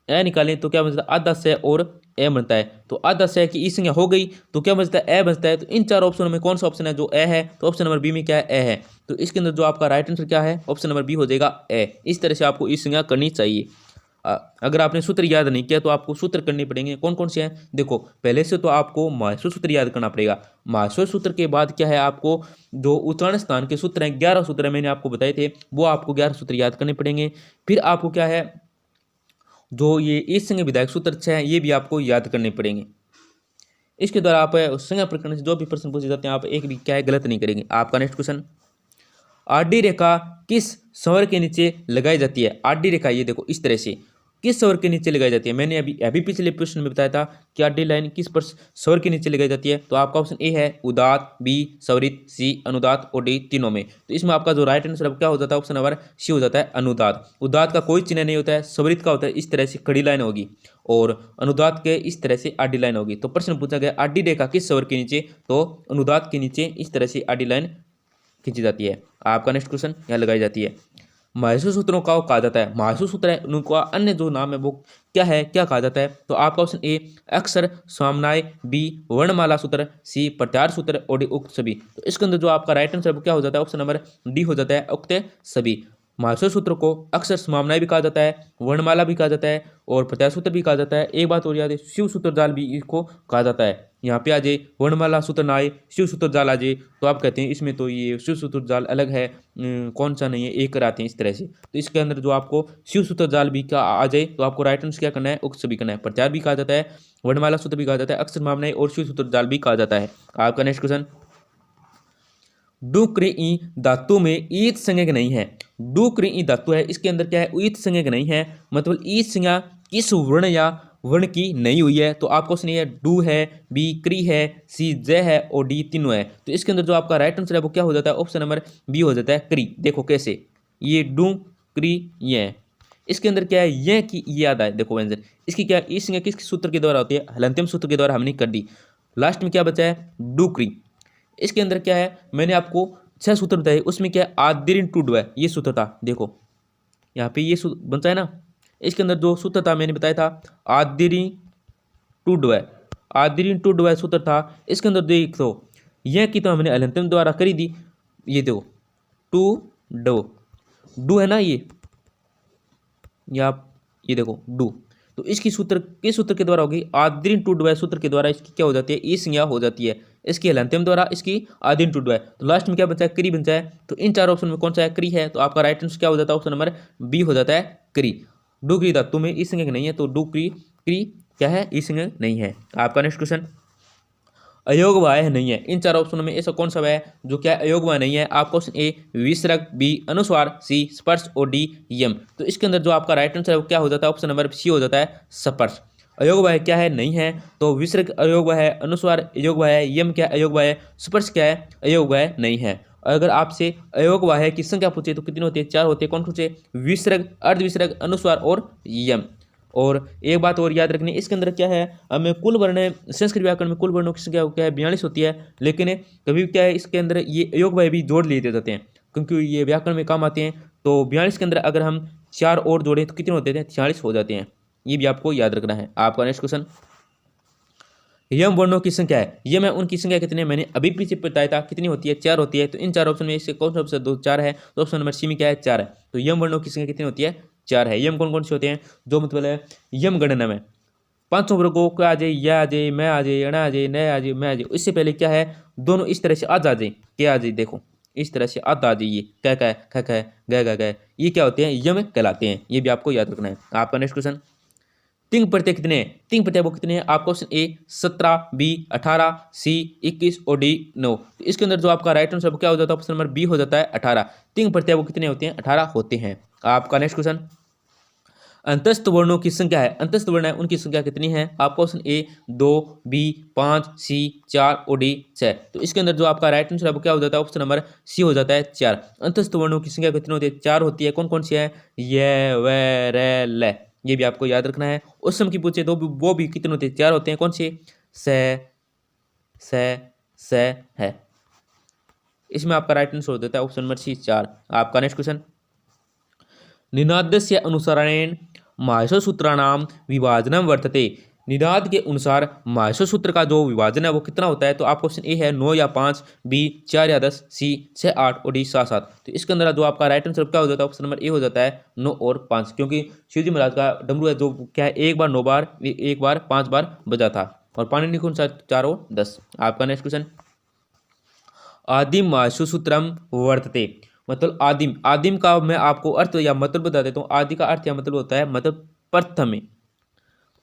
ए निकालें तो क्या बनता है, आधा से और ए बनता है। तो आधा से की ई संज्ञा हो गई तो क्या बचता है, ए बचता है। तो इन चार ऑप्शनों में कौन सा ऑप्शन है जो ए है, तो ऑप्शन नंबर बी में क्या है, ए है। तो इसके अंदर जो आपका राइट आंसर क्या है, ऑप्शन नंबर बी हो जाएगा ए। इस तरह से आपको ई संज्ञा करनी चाहिए। अगर आपने सूत्र याद नहीं किया तो आपको सूत्र करने पड़ेंगे। कौन कौन से हैं, देखो पहले से तो आपको माहेश्वर सूत्र याद करना पड़ेगा। माहेश्वर सूत्र के बाद क्या है, आपको जो उच्चारण स्थान के सूत्र हैं, 11 सूत्र मैंने आपको बताए थे, वो आपको 11 सूत्र याद करने पड़ेंगे। फिर आपको क्या है, जो ये इस संज्ञा विधायक सूत्र 6 है, ये भी आपको याद करने पड़ेंगे। इसके द्वारा आप संज्ञा प्रकरण से जो भी प्रश्न पूछे जाते हैं, आप एक भी क्या है गलत नहीं करेंगे। आपका नेक्स्ट क्वेश्चन, आडी रेखा किस स्वर के नीचे लगाई जाती है। आडी रेखा ये देखो इस तरह से किस स्वर के नीचे लगाई जाती है। मैंने अभी पिछले प्रश्न में बताया था कि आडी लाइन किस पर स्वर के नीचे लगाई जाती है। तो आपका ऑप्शन ए है उदात, बी स्वरित, सी अनुदात और डी तीनों में। तो इसमें आपका जो राइट आंसर क्या हो जाता है, ऑप्शन नंबर सी हो जाता है अनुदात। उदात का कोई चिन्ह नहीं होता है, स्वरित का होता है, इस तरह से खड़ी लाइन होगी, और अनुदात के इस तरह से आडी लाइन होगी। तो प्रश्न पूछा गया आडी रेखा किस स्वर के नीचे, तो अनुदात के नीचे इस तरह से आडी लाइन खींची जाती है। आपका नेक्स्ट क्वेश्चन यहाँ लगाई जाती है। माहेश्वर सूत्रों का कहा जाता है, माहेश्वर सूत्र है उनका अन्य जो नाम है वो क्या है, क्या कहा जाता है। तो आपका ऑप्शन ए अक्षर समन्वय, बी वर्णमाला सूत्र, सी प्रत्याहार सूत्र और डी उक्त सभी। तो इसके अंदर जो आपका राइट आंसर क्या हो जाता है, ऑप्शन नंबर डी हो जाता है उक्त सभी। माहेश्वर सूत्र को अक्षर समन्वय भी कहा जाता है, वर्णमाला भी कहा जाता है और प्रत्याहार सूत्र भी कहा जाता है। एक बात और याद है, शिव सूत्र जाल भी इसको कहा जाता है। यहाँ पे आ जाए वर्णमाला सूत्र ना आए, शिव सूत्र जाल आ जाए, तो आप कहते हैं इसमें तो ये शिव सूत्र जाल अलग है, कौन सा नहीं है, एक कराते हैं इस तरह से। तो इसके अंदर जो आपको शिव सूत्र जाल भी का आ जाए तो आपको राइट आंसर क्या करना है, उक्त सभी करना है। प्रत्याहार भी कहा जाता है, वर्णमाला सूत्र भी कहा जाता है, अक्षर समन्वय और शिव सूत्र जाल भी कहा जाता है। आपका नेक्स्ट क्वेश्चन, डुक्री ई धातु में ईत संज्ञक नहीं है। डुक्री ई धातु है, इसके अंदर क्या है, ईत संज्ञक नहीं है, मतलब ईत संज्ञा किस वर्ण या वर्ण की नहीं हुई है। तो आपको क्वेश्चन ये डू है, बी क्री है, सी ज है और डी तीनों है। तो इसके अंदर जो आपका राइट आंसर है वो क्या हो जाता है, ऑप्शन नंबर बी हो जाता है क्री। देखो कैसे, ये डू क्री ये है, इसके अंदर क्या है, ये की याद आए, देखो व्यंजन इसकी क्या ई संज्ञा किस सूत्र के द्वारा होती है, हलंत्यम सूत्र के द्वारा हमने कर दी। लास्ट में क्या बचा है, डुक्री। इसके अंदर क्या है, मैंने आपको 6 सूत्र बताए, उसमें क्या है आदिरिन टू है, ये सूत्र था। देखो यहाँ पे ये बनता है ना, इसके अंदर जो सूत्र था मैंने बताया था आदिरिन टू है, आदिरिन टू है सूत्र था। इसके अंदर देख तो यह की तो हमने अलंतम द्वारा करी दी, ये देखो टू डू है ना, ये देखो डू। तो इसकी सूत्र किस सूत्र के द्वारा होगी, आदिन टू डू सूत्र के द्वारा इसकी क्या हो जाती है, ई संज्ञा हो जाती है। इसकी हलंत्यम द्वारा इसकी आदिन टू डू है। तो लास्ट में क्या बचा है, क्री बचा है। तो इन चार ऑप्शन में कौन सा है, क्री है। तो आपका राइट आंसर क्या हो जाता है, ऑप्शन नंबर बी हो जाता है क्री। डू क्री धातु में ई संज्ञक नहीं है, तो डू क्री क्री क्या है, ई संज्ञक नहीं है। आपका नेक्स्ट क्वेश्चन, अयोगवाय नहीं है। इन चार ऑप्शनों में ऐसा कौन सा है जो क्या अयोगवाय नहीं है। आपका ऑप्शन ए विसर्ग, बी अनुस्वार, सी स्पर्श और डी यम। तो इसके अंदर जो आपका राइट आंसर है वो क्या हो जाता है, ऑप्शन नंबर सी हो जाता है स्पर्श। अयोगवाय क्या है, नहीं है। तो विसर्ग अयोगवाय है, अनुस्वार अयोगवाय है, यम क्या अयोगवाय है, स्पर्श क्या है अयोगवाय नहीं है। अगर आपसे अयोगवाय की संख्या पूछे तो कितनी होती है, 4 होते हैं। कौन पूछे, विसर्ग, अर्धविसर्ग, अनुस्वार और यम। और एक बात और याद रखनी, इसके अंदर क्या है, हमें कुल वर्ण संस्कृत व्याकरण में कुल वर्णों की संख्या क्या है 42 होती है। लेकिन कभी क्या है इसके अंदर ये अयोगवाय भी जोड़ लिए जाते हैं क्योंकि ये व्याकरण में काम आते हैं। तो 42 के अंदर अगर हम 4 और जोड़े तो कितने होते हैं, 46 हो जाते हैं। ये भी आपको याद रखना है। आपका नेक्स्ट क्वेश्चन, यम वर्णों की संख्या है, यम है उनकी संख्या कितनी है, मैंने अभी पीछे बताया था कितनी होती है, 4 होती है। तो इन 4 ऑप्शन में इससे कौन सा ऑप्शन 2 4 है, तो ऑप्शन नंबर सी में क्या है 4 है। तो यम वर्णों की संख्या कितनी होती है, 4 है। यम कौन कौन से होते हैं, जो मतलब है यम गणना में 500 वर्गों को आ जाए, या आ जाए, मैं आ जाए, अणा आ जाए, नया आ जाए, मैं आ जाए। इससे पहले क्या है, दोनों इस तरह से आ जाए, क्या आ जाए, देखो इस तरह से आ जाइए, क्या क्या ख ख ग ग, ये क्या होते हैं, यम कहलाते हैं। ये भी आपको याद रखना है। आपका नेक्स्ट क्वेश्चन, तिंग प्रत्यय कितने हैं, तिंग प्रत्यय वो कितने हैं। आपका ऑप्शन ए 17, बी 18, सी 21 और डी 9। तो इसके अंदर जो आपका राइट आंसर क्या हो जाता है, ऑप्शन नंबर बी हो जाता है 18। तिंग प्रत्यय वो कितने होते हैं, 18 होते हैं। आपका नेक्स्ट क्वेश्चन, अंतस्थ वर्णों की संख्या है, अंतस्थ वर्ण है उनकी संख्या कितनी है? आपका ऑप्शन ए 2, बी 5, सी 4 और डी 6। तो इसके अंदर जो आपका राइट आंसर है वो क्या हो जाता है? ऑप्शन नंबर सी हो जाता है 4। अंतस्थ वर्णों की संख्या कितनी होती है? 4 होती है। कौन कौन सी है? ये, वे, रे, ले, ये भी आपको याद रखना है। उस समय की पूछे तो वो भी कितने होते हैं? 4 होते हैं। कौन से? से है। इसमें आपका राइट आंसर हो जाता है ऑप्शन नंबर सी 4। आपका नेक्स्ट क्वेश्चन, निनादस्य अनुसारेण माहेश्वरसूत्राणाम विभाजनम वर्तते। निनाद के अनुसार माहेश्वरसूत्र का जो विभाजन है वो कितना होता है? तो आपका ऑप्शन ए है 9 या 5, बी 4 या 10, सी 6 8 और डी 7 7। तो इसके अंदर जो आपका राइट आंसर क्या हो जाता है? ऑप्शन नंबर ए हो जाता है 9 और 5, क्योंकि शिवजी महाराज का डमरू है जो क्या है, एक बार 9 बार, एक बार 5 बार बजा था। और पाणिनि के अनुसार 4 और 10। आपका नेक्स्ट क्वेश्चन, आदिम माहेश्वरसूत्रम वर्तते। मतलब आदिम, आदिम का मैं आपको अर्थ या मतलब बता देता हूँ। आदि का अर्थ या मतलब होता है मतलब प्रथम में।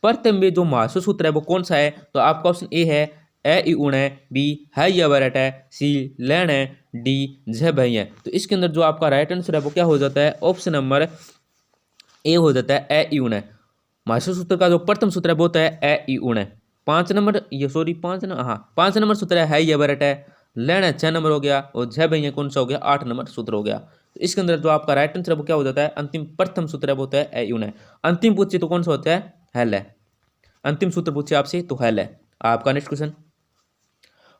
प्रथम में जो माहेश्वरसूत्र है वो कौन सा है? तो आपका ऑप्शन ए है ए इ उण है, बी है या वरट है, सी लैण है, डी झ भई है। तो इसके अंदर जो आपका राइट आंसर है वो क्या हो जाता है? ऑप्शन नंबर ए हो जाता है ए इ उण है। माहेश्वरसूत्र का जो प्रथम सूत्र है वो होता है ए इ उण है। 5 नंबर, ये सॉरी 5 ना, हाँ 5 नंबर सूत्र है या वरट है, लैण है 6 नंबर हो गया, और झ भई है कौन सा हो गया? 8 नंबर सूत्र हो गया। तो इसके अंदर जो आपका राइट आंसर है वो क्या हो जाता है? अंतिम प्रथम सूत्र है वो होता है ए इ उण है। अंतिम पूछे तो कौन सा होता है? हेल है। अंतिम सूत्र पूछे आपसे तो हेल है। आपका नेक्स्ट क्वेश्चन,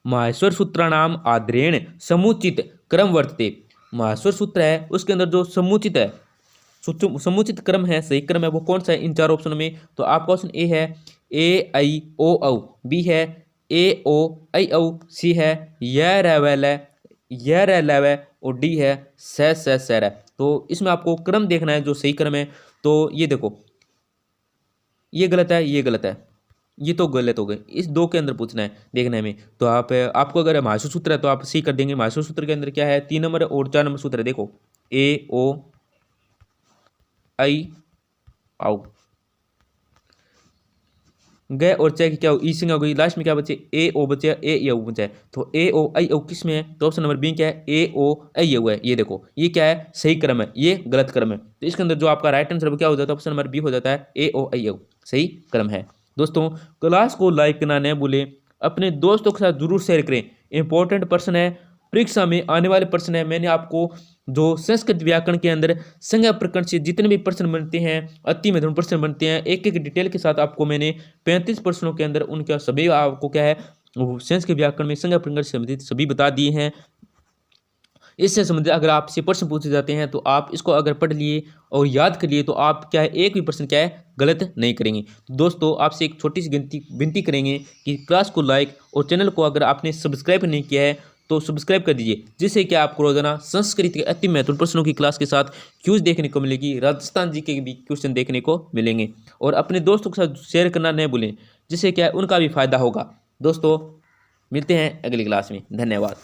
माहेश्वर सूत्राणाम आद्रेण समुचित क्रम वर्तते। माहेश्वर सूत्र है उसके अंदर जो समुचित है, समुचित क्रम है, सही क्रम है, वो कौन सा है इन 4 ऑप्शन में? तो आपका ऑप्शन ए है ए आई ओ औ, बी है ए ओ आई औ, सी है य र व ल, य र ल व, और डी है स र। तो इसमें आपको क्रम देखना है जो सही क्रम है। तो ये देखो, ये गलत है, ये गलत है, ये तो गलत हो गए। इस 2 के अंदर पूछना है देखने में। तो आपको अगर माहेश्वर सूत्र है तो आप सी कर देंगे। माहेश्वर सूत्र के अंदर क्या है? 3 नंबर और 4 नंबर सूत्र है। देखो ए ओ आई आओ, गए और चे की क्या हो? ई सिंह हो गई। लास्ट में क्या बचे? ए ओ बचे, ए यू बचा है। तो ए ओ आई ओ किस में है? तो ऑप्शन नंबर बी क्या है? ए ओ आई यू है। ये देखो, ये क्या है? सही क्रम है, ये गलत क्रम है। तो इसके अंदर जो आपका राइट आंसर क्या हो जाता है? ऑप्शन नंबर बी हो जाता है ए ओ आई यू, सही क्रम है। दोस्तों, क्लास को लाइक करना न भूलें, अपने दोस्तों के साथ जरूर शेयर करें। इंपॉर्टेंट प्रश्न है, परीक्षा में आने वाले प्रश्न है। मैंने आपको जो संस्कृत व्याकरण के अंदर संज्ञा प्रकरण से जितने भी प्रश्न बनते हैं, अति महत्वपूर्ण प्रश्न बनते हैं, एक एक डिटेल के साथ आपको मैंने 35 प्रश्नों के अंदर उनका सभी आपको क्या है संस्कृत व्याकरण में संज्ञा प्रकरण से संबंधित सभी बता दिए हैं। इससे संबंधित अगर आपसे प्रश्न पूछे जाते हैं तो आप इसको अगर पढ़ लिए और याद कर लिए तो आप क्या है एक भी प्रश्न क्या है गलत नहीं करेंगे। तो दोस्तों, आपसे एक छोटी सी विनती करेंगे कि क्लास को लाइक और चैनल को अगर आपने सब्सक्राइब नहीं किया है तो सब्सक्राइब कर दीजिए, जिससे कि आपको रोजाना संस्कृत के अति महत्वपूर्ण प्रश्नों की क्लास के साथ क्यूज देखने को मिलेगी, राजस्थान जी के भी क्वेश्चन देखने को मिलेंगे। और अपने दोस्तों के साथ शेयर करना नहीं भूलें, जिससे क्या है उनका भी फायदा होगा। दोस्तों, मिलते हैं अगली क्लास में। धन्यवाद।